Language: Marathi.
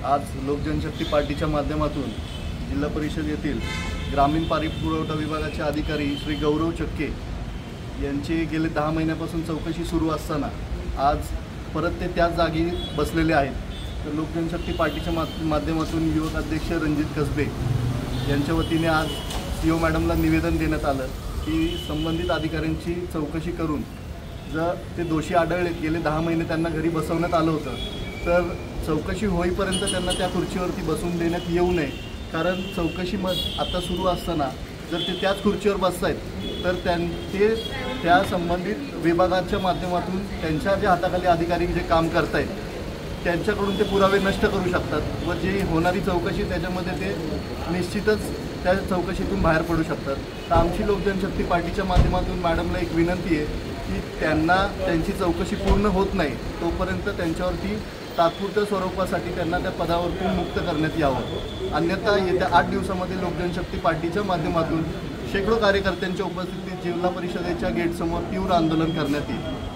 आज लोकजनशक्ती पार्टीच्या माध्यमातून जिल्हा परिषद येथील ग्रामीण पाणी पुरवठा विभागाचे अधिकारी श्री गौरव चक्के यांची गेले 10 महिन्यापासून चौकशी सुरू असताना आज परत ते त्याच जागी बसलेले आहेत। तर लोकजनशक्ती पार्टीच्या माध्यमातून युवक अध्यक्ष रणजित कसबे यांच्या वतीने आज सीओ मॅडमला निवेदन देण्यात आलं की संबंधित अधिकाऱ्यांची चौकशी करून जर ते दोषी आढळले, गेले 10 महिने त्यांना घरी बसवण्यात आलं होतं, तर चौकशी होईपर्यंत त्यांना त्या खुर्चीवरती बसून देण्यात येऊ नये। कारण चौकशी आता सुरू असताना जर ते त्याच खुर्चीवर बसत आहेत तर ते त्या संबंधित विभागाच्या माध्यमातून त्यांच्या जे हाताखाली अधिकारी जे काम करत आहेत त्यांच्याकडून ते पुरावे नष्ट करू शकतात व जी होणारी चौकशी त्याच्यामध्ये ते निश्चितच त्या चौकशीतून बाहेर पडू शकतात। तर आमची लोकजनशक्ती पार्टीच्या माध्यमातून मॅडमला एक विनंती आहे की त्यांची चौकशी पूर्ण होत नाही तोपर्यंत त्यांच्यावरती तात्पुरत्या स्वरूपासाठी त्यांना त्या पदावरून मुक्त करण्यात यावं, अन्यथा येत्या 8 दिवसामध्ये लोकजनशक्ती पार्टीच्या माध्यमातून शेकडो कार्यकर्त्यांच्या उपस्थितीत जिल्हा परिषदेच्या गेटसमोर तीव्र आंदोलन करण्यात येईल।